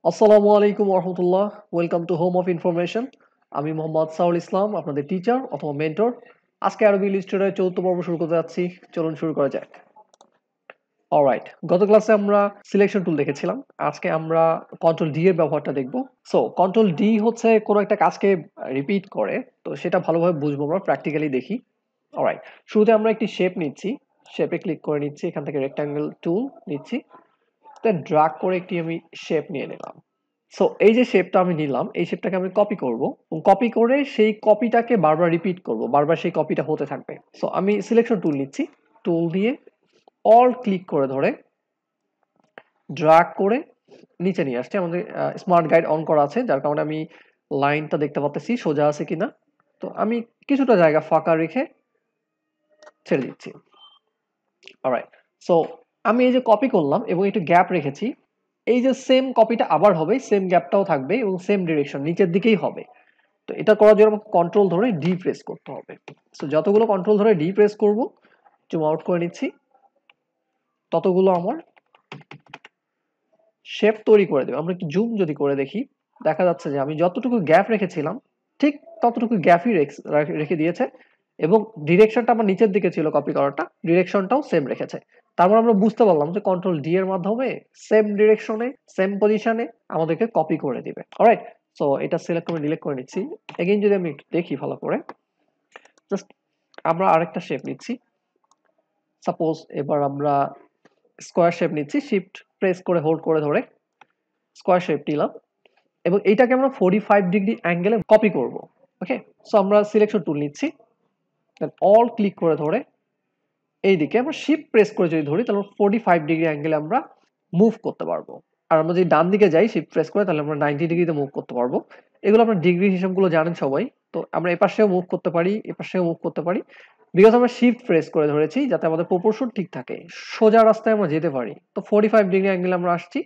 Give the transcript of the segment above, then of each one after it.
আসসালামু আলাইকুম রহমতুল্লাহ। Welcome to home of information. আমি মোহাম্মদ সাউল ইসলাম, আপনাদের টিচার অথবা মেন্টর। আজকে আরবি ইলিস্ট্রেটরের ৪র্থ পর্ব শুরু করতে যাচ্ছি। চলুন শুরু করা যাক। অলরাইট, গত ক্লাসে আমরা সিলেকশন টুল দেখেছিলাম। আজকে আমরা কন্ট্রোল ডি এর ব্যবহারটা দেখব। সো কন্ট্রোল ডি হচ্ছে কোনো একটা কাজকে রিপিট করে, তো সেটা ভালোভাবে বুঝবো আমরা প্র্যাকটিক্যালি দেখি। অলরাইট, শুরুতে আমরা একটি শেপ নিচ্ছি। শেপে ক্লিক করে নিচ্ছি, এখান থেকে রেক্ট্যাঙ্গেল টুল নিচ্ছি, দেন ড্র্যাগ করে একটি আমি শেপ নিয়ে নিলাম। সো এই যে শেপটা আমি নিলাম, এই শেপটাকে আমি কপি করব এবং কপি করে সেই কপিটাকে বারবার রিপিট করব, বারবার সেই কপিটা হতে থাকবে। সো আমি সিলেকশন টুল নিচ্ছি, টুল দিয়ে অল ক্লিক করে ধরে ড্র্যাগ করে নিচে নিয়ে আসছি। আমাদের স্মার্ট গাইড অন করা আছে, যার কারণে আমি লাইনটা দেখতে পাচ্ছি সোজা আছে কিনা। তো আমি কিছুটা জায়গা ফাঁকা রেখে ছেড়ে দিচ্ছি। অলরাইট, সো আমি এই যে কপি করলাম এবং একটু গ্যাপ রেখেছি, এই যে সেম কপিটা আবার হবে, সেম গ্যাপটাও থাকবে এবং সেম ডিরেকশন নিচের দিকেই হবে। তো এটা করার জন্য আমাকে কন্ট্রোল ধরে ডি প্রেস করতে হবে। সো যতগুলো কন্ট্রোল ধরে ডি প্রেস করব, জুম আউট করে নিচ্ছি, ততগুলো আমার শেপ তৈরি করে দেবে। আমরা একটু জুম যদি করে দেখি, দেখা যাচ্ছে যে আমি যতটুকু গ্যাপ রেখেছিলাম ঠিক ততটুকু গ্যাপই রেখে দিয়েছে এবং ডিরেকশনটা আমার নিচের দিকে ছিল কপি করাটা, ডিরেকশনটাও সেম রেখেছে। তারপর আমরা বুঝতে পারলাম যে কন্ট্রোল ডি এর মাধ্যমে সেম ডিরেকশনে সেম পজিশনে আমাদেরকে কপি করে দিবে। অলরাইট, সো এটা সিলেক্ট করে ডিলিট করে নিচ্ছি। এগেইন যদি আমি একটু দেখি ভালো করে, জাস্ট আমরা আরেকটা শেপ নিচ্ছি। সাপোজ এবার আমরা স্কোয়ার শেপ নিচ্ছি, শিফট প্রেস করে হোল্ড করে ধরে স্কোয়ার শেপ নিলাম এবং এইটাকে আমরা 45 ডিগ্রি অ্যাঙ্গেলে কপি করব। ওকে, সো আমরা সিলেকশন টুল নিচ্ছি, দেন অল ক্লিক করে ধরে এইদিকে আমরা শিফট প্রেস করে যদি ধরি, তাহলে 45 ডিগ্রি অ্যাঙ্গেলে আমরা মুভ করতে পারবো। আর আমরা যদি ডান দিকে যাই শিফট প্রেস করে, তাহলে আমরা 90 ডিগ্রিতে মুভ করতে পারবো। এগুলো আমরা ডিগ্রি হিসাবগুলো জানেন সবাই। তো আমরা এপাশেও মুভ করতে পারি, এপাশেও মুভ করতে পারি, বিকজ আমরা শিফট প্রেস করে ধরেছি যাতে আমাদের প্রপোর্শন ঠিক থাকে, সোজা রাস্তায় আমরা যেতে পারি। তো 45 ডিগ্রি অ্যাঙ্গেলে আমরা আসছি,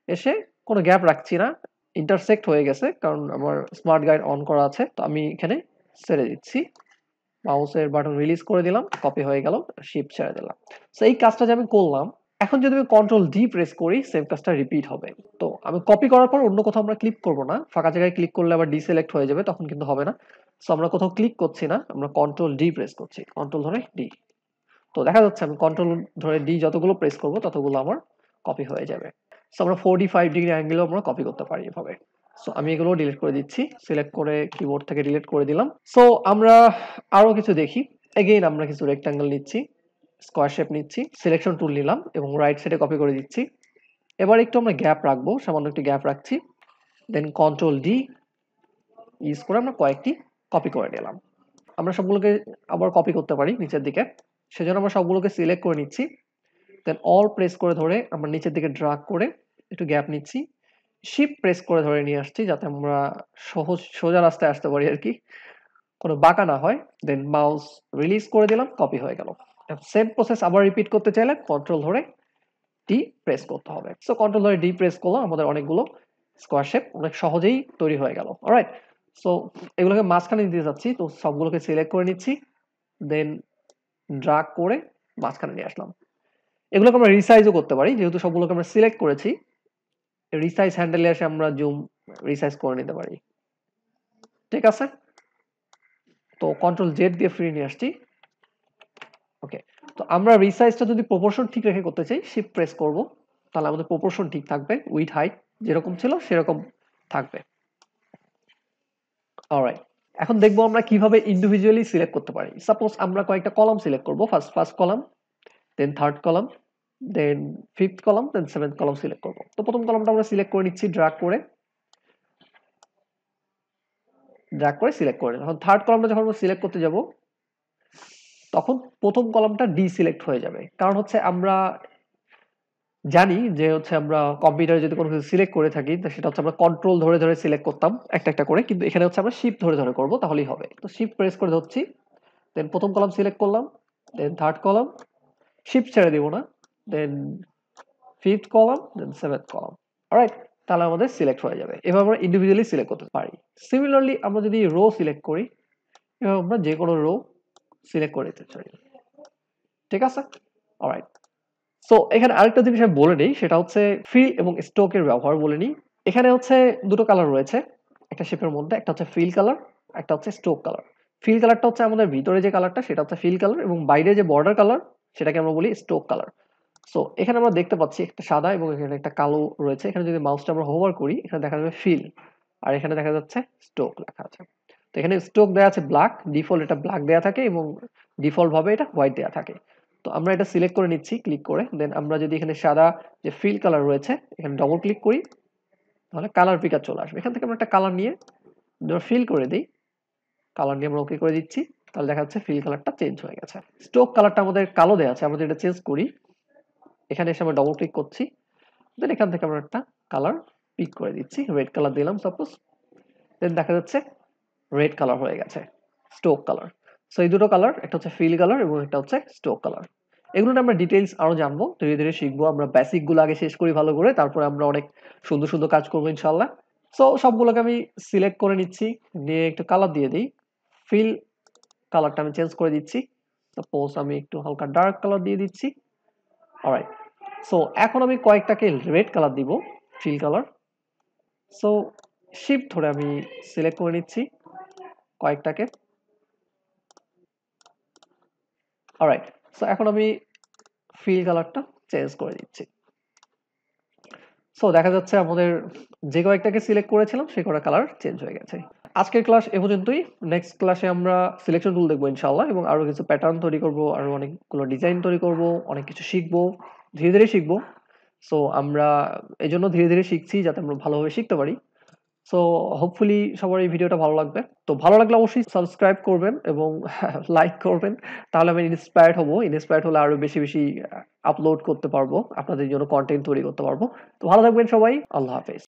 এসে কোনো গ্যাপ রাখছি না, ইন্টারসেক্ট হয়ে গেছে কারণ আমার স্মার্ট গাইড অন করা আছে। তো আমি এখানে ছেড়ে দিচ্ছি, মাউসের বাটন রিলিজ করে দিলাম, কপি হয়ে গেল, শিফট ছেড়ে দিলাম। সো এই কাজটা যে আমি করলাম, এখন যদি আমি কন্ট্রোল ডি প্রেস করি, সেম কাজটা রিপিট হবে। তো আমি কপি করার পর অন্য কোথাও আমরা ক্লিক করব না, ফাঁকা জায়গায় ক্লিক করলে আবার ডিসিলেক্ট হয়ে যাবে, তখন কিন্তু হবে না। সো আমরা কোথাও ক্লিক করছি না, আমরা কন্ট্রোল ডি প্রেস করছি, কন্ট্রোল ধরে ডি। তো দেখা যাচ্ছে আমি কন্ট্রোল ধরে ডি যতগুলো প্রেস করব ততগুলো আমার কপি হয়ে যাবে। সো আমরা 45 ডিগ্রি অ্যাঙ্গেলেও আমরা কপি করতে পারি এভাবে। সো আমি এগুলো ডিলিট করে দিচ্ছি, সিলেক্ট করে কিবোর্ড থেকে ডিলিট করে দিলাম। সো আমরা আরো কিছু দেখি। এগেইন আমরা কিছু রেক্ট্যাঙ্গেল নিচ্ছি, স্কোয়ার শেপ নিচ্ছি, সিলেকশন টুল নিলাম এবং রাইট সাইডে কপি করে দিচ্ছি। এবার একটু আমরা গ্যাপ রাখবো, সামান্য একটু গ্যাপ রাখছি, দেন কন্ট্রোল ডি ইউজ করে আমরা কয়েকটি কপি করে নিলাম। আমরা সবগুলোকে আবার কপি করতে পারি নিচের দিকে, সেজন্য আমরা সবগুলোকে সিলেক্ট করে নিচ্ছি, দেন অল প্রেস করে ধরে আমরা নিচের দিকে ড্রাগ করে একটু গ্যাপ নিচ্ছি, শিফট প্রেস করে ধরে নিয়ে আসছি যাতে আমরা সহজ সোজা রাস্তায় আসতে পারি আর কি, কোনো বাঁকা না হয়। দেন মাউস রিলিজ করে দিলাম, কপি হয়ে গেল। সেম প্রসেস আবার রিপিট করতে চাইলে কন্ট্রোল ধরে ডি প্রেস করতে হবে। সো কন্ট্রোল ধরে ডি প্রেস করলাম, আমাদের অনেকগুলো স্কোয়ার শেপ অনেক সহজেই তৈরি হয়ে গেল। অলরাইট, সো এগুলোকে মাঝখানে দিতে যাচ্ছি, তো সবগুলোকে সিলেক্ট করে নিচ্ছি, দেন ড্রাগ করে মাঝখানে নিয়ে আসলাম। এগুলোকে আমরা রিসাইজও করতে পারি, যেহেতু সবগুলোকে আমরা সিলেক্ট করেছি, রিসাইজ হ্যান্ডেলে এসে আমরা জুম রিসাইজ করে নিতে পারি। ঠিক আছে, তো কন্ট্রোল জেড দিয়ে ফ্রি নিয়ে আসছি। ওকে, তো আমরা রিসাইজটা যদি প্রপোর্শন ঠিক রেখে করতে চাই, শিফট প্রেস করব, তাহলে আমাদের প্রপোর্শন ঠিক থাকবে, উইথ হাইট যেরকম ছিল সেরকম থাকবে। অলরাইট, এখন দেখবো আমরা কিভাবে ইন্ডিভিজুয়ালি সিলেক্ট করতে পারি। সাপোজ আমরা কয়েকটা কলাম সিলেক্ট করব, ফার্স্ট কলাম, দেন থার্ড কলাম, দেন ফিফথ কলাম, দেন সেভেন্থ কলাম সিলেক্ট করব। তো প্রথম কলামটা আমরা সিলেক্ট করে নিচ্ছি, ড্র্যাগ করে সিলেক্ট করে। এখন থার্ড কলামটা যখন আমরা সিলেক্ট করতে যাব, তখন প্রথম কলামটা ডিসিলেক্ট হয়ে যাবে, কারণ হচ্ছে আমরা জানি যে হচ্ছে আমরা কম্পিউটারে যদি কোনো কিছু সিলেক্ট করে থাকি, তো সেটা হচ্ছে আমরা কন্ট্রোল ধরে ধরে সিলেক্ট করতাম একটা একটা করে, কিন্তু এখানে হচ্ছে আমরা শিফট ধরে ধরে করব, তাহলেই হবে। তো শিফট প্রেস করে ধরছি, দেন প্রথম কলাম সিলেক্ট করলাম, দেন থার্ড কলাম, শিফট ছেড়ে দিব না, দেন ফিফথ কলাম, দেন সেভেন্থ কলাম। অলরাইট, তাহলে আমাদের সিলেক্ট হয়ে যাবে। এভাবে আমরা ইন্ডিভিজুয়ালি সিলেক্ট করতে পারি। সিমিলারলি আমরা যদি রো সিলেক্ট করি, এভাবে আমরা যে কোনো রো সিলেক্ট করে দিতে পারি। ঠিক আছে, অলরাইট। সো এখানে আরেকটা জিনিস আমি বলে নিই, সেটা হচ্ছে ফিল এবং স্ট্রোকের ব্যবহার বলে নিই। এখানে হচ্ছে দুটো কালার রয়েছে একটা শেপের মধ্যে, একটা হচ্ছে ফিল কালার, একটা হচ্ছে স্ট্রোক কালার। ফিল কালারটা হচ্ছে আমাদের ভিতরে যে কালারটা সেটা হচ্ছে ফিল কালার, এবং বাইরে যে বর্ডার কালার সেটাকে আমরা বলি স্ট্রোক কালার। সো এখানে আমরা দেখতে পাচ্ছি একটা সাদা এবং এখানে একটা কালো রয়েছে। এখানে যদি মাউসটা আমরা হোভার করি এখানে দেখা যাবে ফিল, আর এখানে দেখা যাচ্ছে স্ট্রোক লেখা আছে। তো এখানে স্ট্রোক দেওয়া আছে ব্ল্যাক, ডিফল্ট এটা ব্ল্যাক দেওয়া থাকে এবং ডিফল্ট ভাবে এটা হোয়াইট দেওয়া থাকে। তো আমরা এটা সিলেক্ট করে নিচ্ছি ক্লিক করে, দেন আমরা যদি এখানে সাদা যে ফিল কালার রয়েছে এখানে ডবল ক্লিক করি তাহলে কালার পিকার চলে আসবে। এখান থেকে আমরা একটা কালার নিয়ে ফিল করে দিই, কালার নিয়ে আমরা ওকে করে দিচ্ছি, তাহলে দেখা যাচ্ছে ফিল কালারটা চেঞ্জ হয়ে গেছে। স্ট্রোক কালারটা আমাদের কালো দেওয়া আছে, আমরা এটা চেঞ্জ করি, এখানে এসে আমরা ডবল ক্লিক করছি, দেন এখান থেকে আমরা একটা কালার পিক করে দিচ্ছি, রেড কালার দিলাম সাপোজ, দেন দেখা যাচ্ছে রেড কালার হয়ে গেছে, স্ট্রোক কালার। সো এই দুটো কালার, একটা হচ্ছে ফিল কালার এবং একটা হচ্ছে স্ট্রোক কালার। এগুলো আমরা ডিটেইলস আরো জানবো, ধীরে ধীরে শিখবো। আমরা বেসিক গুলো আগে শেষ করি ভালো করে, তারপরে আমরা অনেক সুন্দর সুন্দর কাজ করবো ইনশাল্লাহ। সো সবগুলোকে আমি সিলেক্ট করে নিচ্ছি, নিয়ে একটু কালার দিয়ে দিই, ফিল কালারটা আমি চেঞ্জ করে দিচ্ছি, সাপোজ আমি একটু হালকা ডার্ক কালার দিয়ে দিচ্ছি। অলরাইট, সো এখন আমি কয়েকটাকে রেড কালার দিব, ফিল কালার। সো শিফট ধরে আমি সিলেক্ট করে নিচ্ছি কয়েকটাকে। অলরাইট, সো এখন আমি ফিল কালারটা চেঞ্জ করে দিচ্ছি। সো দেখা যাচ্ছে আমাদের যে কয়েকটাকে সিলেক্ট করেছিলাম সে কটা কালার চেঞ্জ হয়ে গেছে। আজকের ক্লাস এ পর্যন্তই। নেক্সট ক্লাসে আমরা সিলেকশন টুল দেখবো ইনশাআল্লাহ, এবং আরো কিছু প্যাটার্ন তৈরি করব, আরো অনেকগুলো ডিজাইন তৈরি করব, অনেক কিছু শিখবো, ধীরে ধীরে শিখবো। সো আমরা এজন্য ধীরে ধীরে শিখছি যাতে আমরা ভালোভাবে শিখতে পারি। সো হোপফুলি সবার এই ভিডিওটা ভালো লাগবে। তো ভালো লাগলে অবশ্যই সাবস্ক্রাইব করবেন এবং লাইক করবেন, তাহলে আমি ইন্সপায়ার্ড হব। ইন্সপায়ার্ড হলে আরো বেশি বেশি আপলোড করতে পারবো, আপনাদের জন্য কন্টেন্ট তৈরি করতে পারবো। তো ভালো থাকবেন সবাই, আল্লাহ হাফেজ।